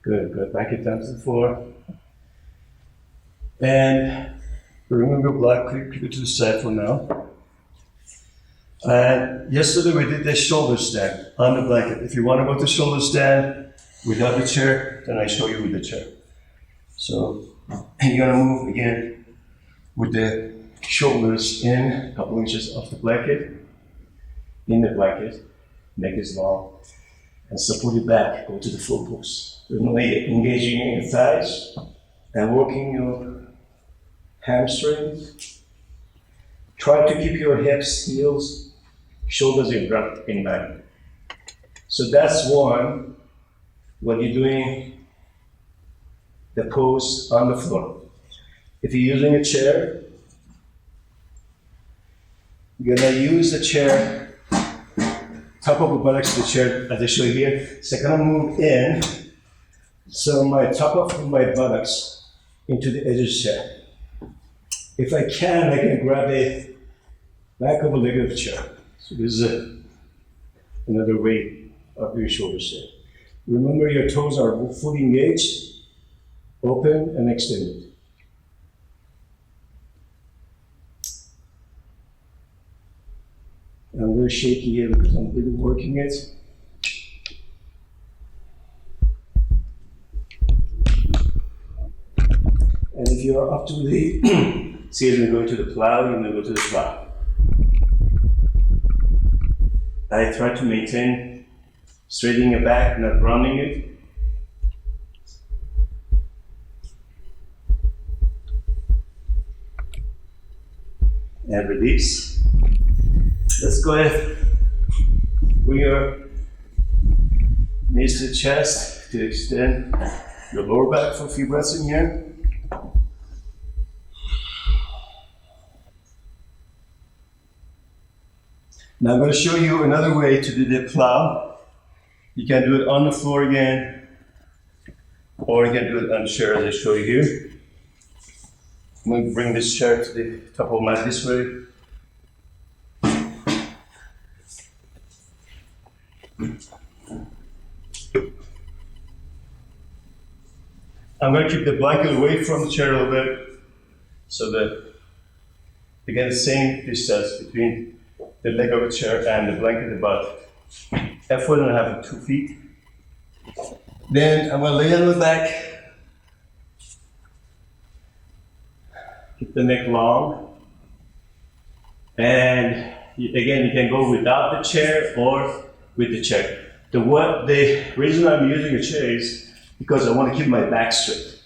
Good, good. Back it down to the floor. And remove your block, keep it to the side for now. And yesterday we did the shoulder stand on the blanket. If you want to go to shoulder stand without the chair, then I show you with the chair. So you're gonna move again with the shoulders in a couple inches off the blanket, in the blanket, neck is long, and support your back, go to the full pose. Really engaging in your thighs and working your hamstrings. Try to keep your hips, heels, shoulders in line. So that's one when you're doing the pose on the floor. If you're using a chair, you're gonna use the chair, top of the buttocks to the chair as I show you here. So I'm gonna move in. So my top of my buttocks into the edge of the chair. If I can grab the back of the leg of the chair. So this is another way of your shoulders there. Remember your toes are fully engaged, open and extended. I'm very shaky here because I'm really working it. And if you're up to the, see as we go to the plow, you're gonna go to the plow. I try to maintain straightening your back, not rounding it. And release. Let's go ahead. Bring your knees to the chest to extend your lower back for a few breaths in here. Now I'm going to show you another way to do the plow. You can do it on the floor again, or you can do it on the chair as I show you here. I'm going to bring this chair to the top of my mat this way. I'm going to keep the blanket away from the chair a little bit, so that again the same distance between the leg of the chair and the blanket, about a foot and a half to 2 feet. Then I'm going to lay on the back, keep the neck long, and again you can go without the chair or with the chair. The reason I'm using a chair is because I want to keep my back straight.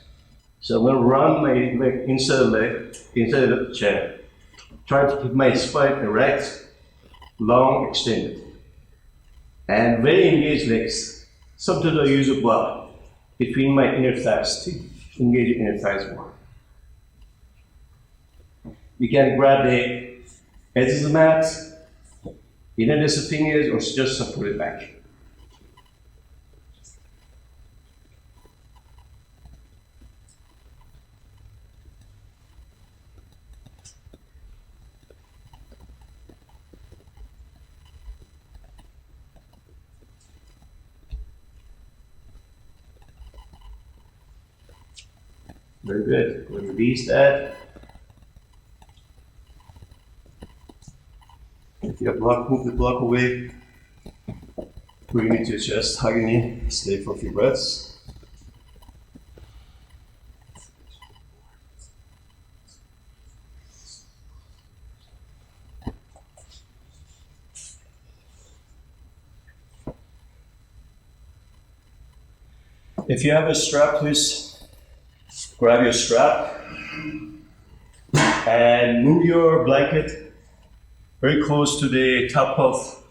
So I'm going to run my leg inside the chair. Try to keep my spine erect long extended. And very engaged legs. Sometimes I use a block between my inner thighs to engage inner thighs more. You can grab the edges of the mat, interlace the fingers, or just support it back. Very good. We'll release that. If you have block, move the block away. Bring it to your chest, hug your knee, stay for a few breaths. If you have a strap, please grab your strap and move your blanket very close to the top of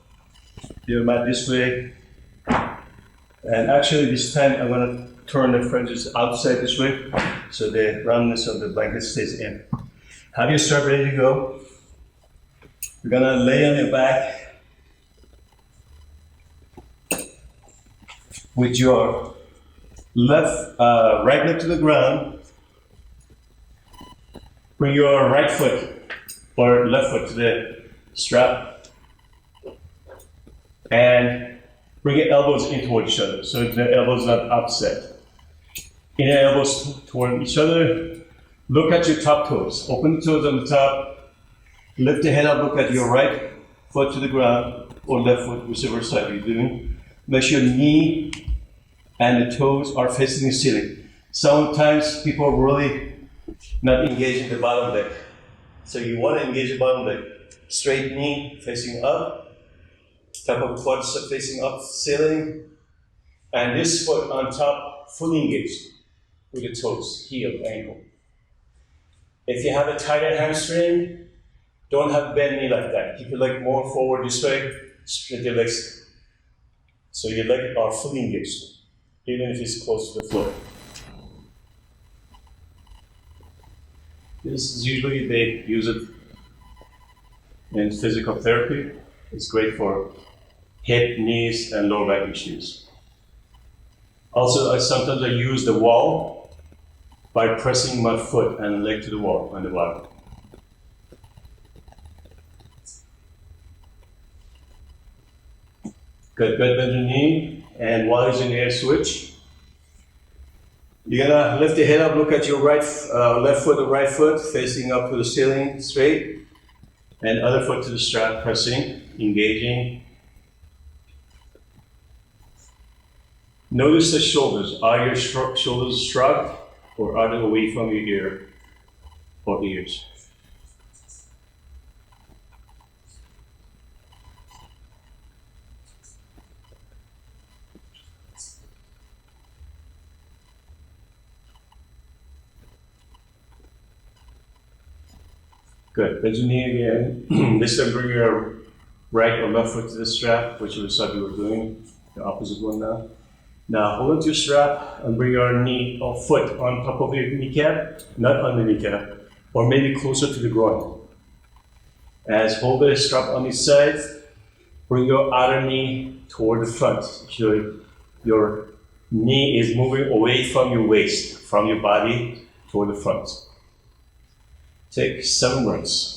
your mat this way. And actually this time I'm going to turn the fringes outside this way so the roundness of the blanket stays in. Have your strap ready to go. You're going to lay on your back with your right leg to the ground. Bring your right foot or left foot to the strap and bring your elbows in toward each other so the elbows not upset. Inner elbows toward each other. Look at your top toes. Open the toes on the top. Lift the head up. Look at your right foot to the ground or left foot, whichever side you're doing. Make sure knee and the toes are facing the ceiling. Sometimes people are really not engaging the bottom leg. So you want to engage the bottom leg. Straight knee facing up, top of the foot facing up, ceiling, and this foot on top fully engaged with the toes, heel, ankle. If you have a tighter hamstring, don't have bend knee like that. Keep your leg more forward this way, straight your legs. So your legs are fully engaged, even if it's close to the floor. This is usually they use it in physical therapy. It's great for hip, knees, and lower back issues. Also, sometimes I use the wall by pressing my foot and leg to the wall on the bottom. Good, bend your knee, and while you're in the air, switch. You're gonna lift your head up, look at your left foot or right foot, facing up to the ceiling, straight. And other foot to the strap, pressing, engaging. Notice the shoulders. Are your shoulders shrugged or are they away from your ear or ears? Good. Bend your knee again. This time bring your right or left foot to the strap, whichever side you were doing. The opposite one now. Now hold on to your strap and bring your knee or foot on top of your kneecap, not on the kneecap, or maybe closer to the groin. As hold the strap on each side, bring your outer knee toward the front. So your knee is moving away from your waist, from your body toward the front. Take 7 breaths.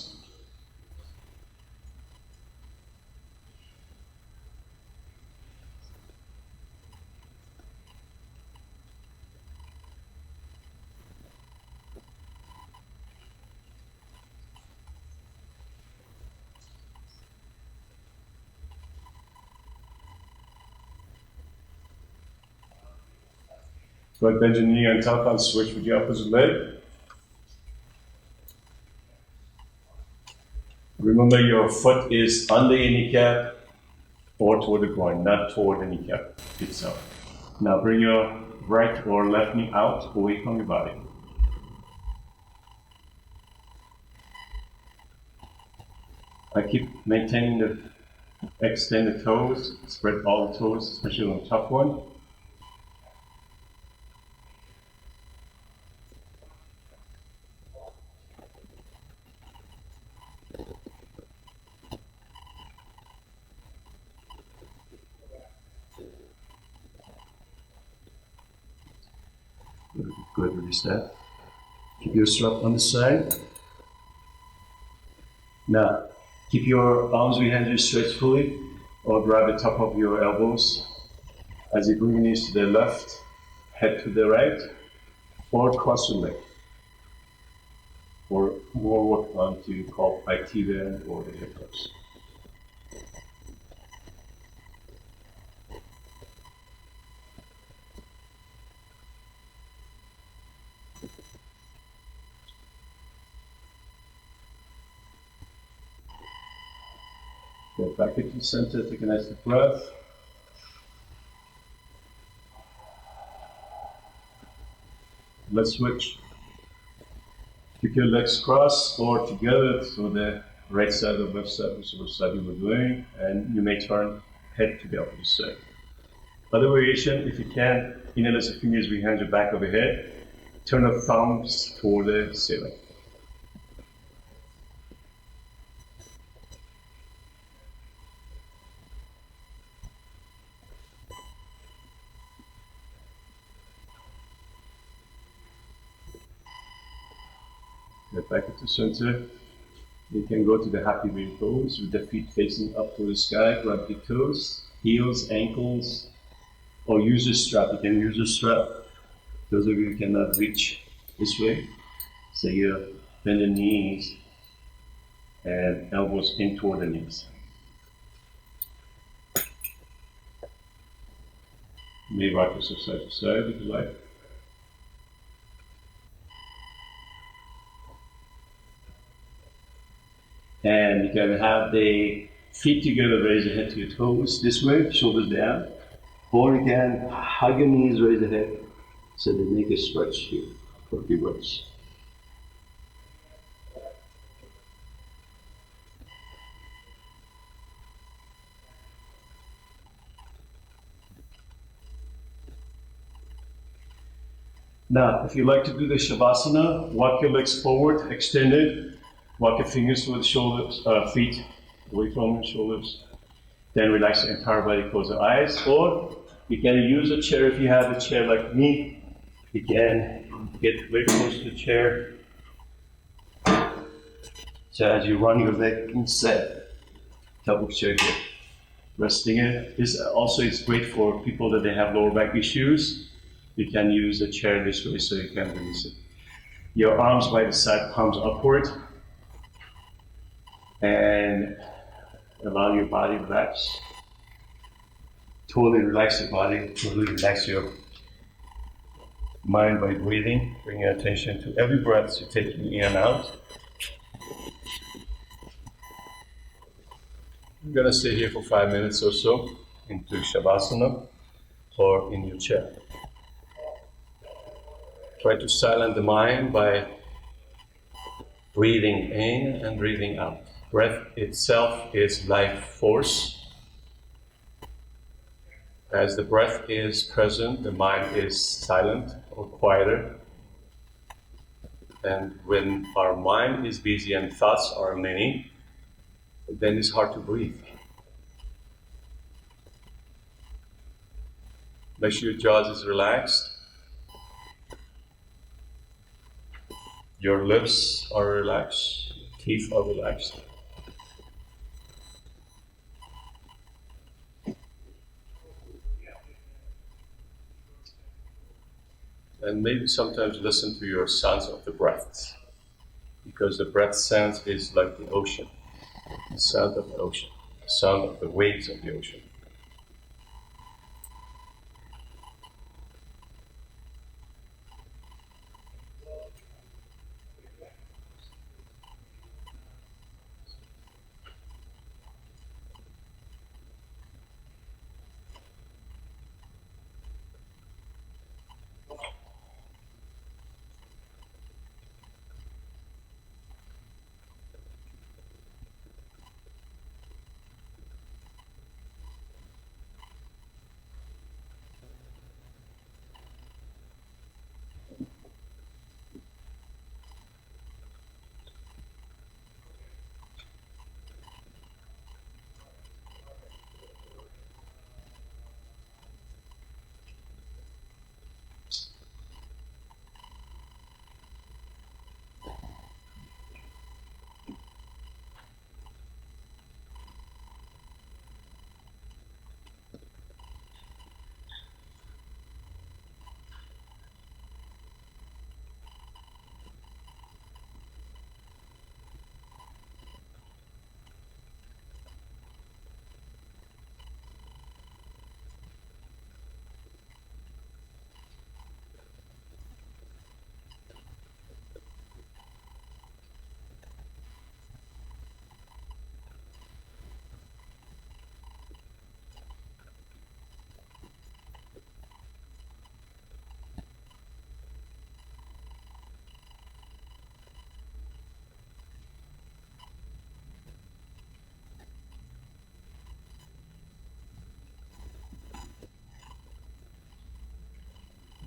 Good, bend your knee on top and switch with your opposite leg. Remember your foot is under your kneecap or toward the groin, not toward the kneecap itself. Now bring your right or left knee out, away from your body. I keep maintaining the Extend the toes, spread all the toes, especially on the top one. Good, release that. Keep your strap on the side. Now, keep your arms behind you stretched fully, or grab the top of your elbows. As you bring your knees to the left, head to the right, or cross your leg. Or more work on to call IT bend or the hip thrust. Get back into the center, take a nice deep breath. Let's switch. Keep your legs crossed or together, so the right side or left side, whichever side you were doing, and you may turn head to the opposite side. Other variation, if you can, interlace the fingers behind the back of your head, turn the thumbs toward the ceiling. Get back into center. You can go to the happy wheel pose with the feet facing up to the sky. Grab the toes, heels, ankles, or use a strap. You can use a strap. Those of you who cannot reach this way, so you bend the knees and elbows in toward the knees. You may rock yourself side to side if you like. And you can have the feet together, raise the head to your toes this way, shoulders down. Or you can hug your knees, raise the head, so they make a stretch here for a few breaths. Now, if you like to do the Shavasana, walk your legs forward, extended. Walk your fingers toward the shoulders, feet away from your shoulders. Then relax the entire body, close the eyes. Or you can use a chair if you have a chair like me. You can get very close to the chair. So as you run your leg inside, double chair here. Resting it. This also is great for people that they have lower back issues. You can use a chair this way so you can release it. Your arms by the side, palms upward. And allow your body to relax. Totally relax your body, totally relax your mind by breathing. Bring your attention to every breath you're taking in and out. You're going to stay here for 5 minutes or so into Shavasana or in your chair. Try to silence the mind by breathing in and breathing out. Breath itself is life force. As the breath is present, the mind is silent or quieter. And when our mind is busy and thoughts are many, then it's hard to breathe. Make sure your jaws is relaxed. Your lips are relaxed. Teeth are relaxed. And maybe sometimes listen to your sounds of the breath, because the breath sound is like the ocean, the sound of the ocean, the sound of the waves of the ocean.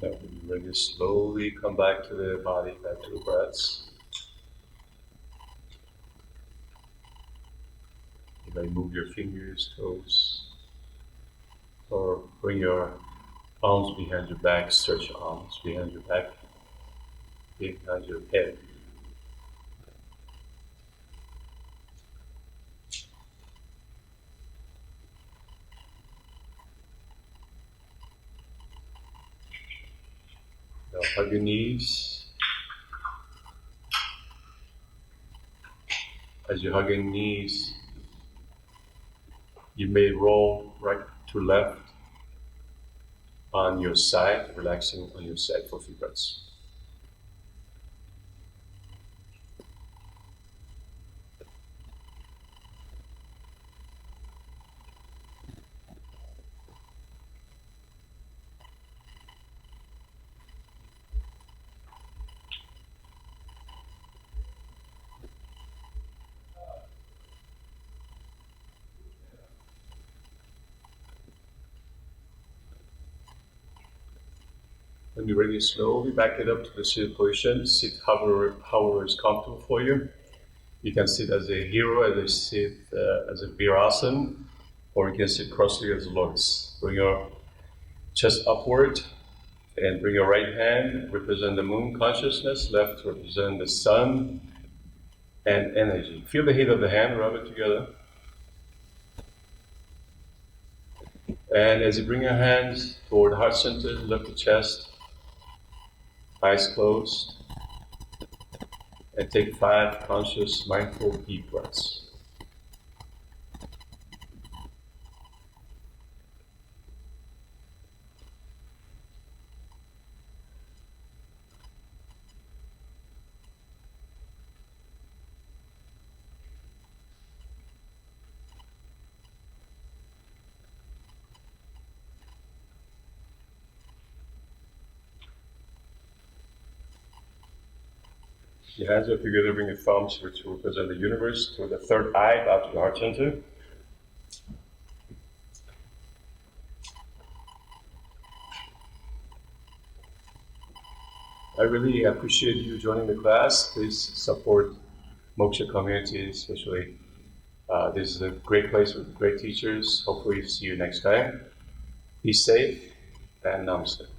Now, when you slowly come back to the body, back to the breaths. You may move your fingers, toes, or bring your arms behind your back, stretch your arms behind your back, behind your head. Now hug your knees. As you hug your knees, you may roll right to left on your side, relaxing on your side for a few breaths. When you're ready, slowly back it up to the seated position. Sit however is comfortable for you. You can sit as a hero, as a sit as a virasana, or you can sit cross-legged as a lotus. Bring your chest upward and bring your right hand, represent the moon consciousness, left represent the sun and energy. Feel the heat of the hand, rub it together. And as you bring your hands toward the heart center, lift the chest, eyes closed, and take 5 conscious, mindful, deep breaths. Your hands are together, bring your thumbs, which represent the universe, to the third eye, bow to the heart center. I really appreciate you joining the class. Please support Moksha community, especially. This is a great place with great teachers. Hopefully see you next time. Be safe and namaste.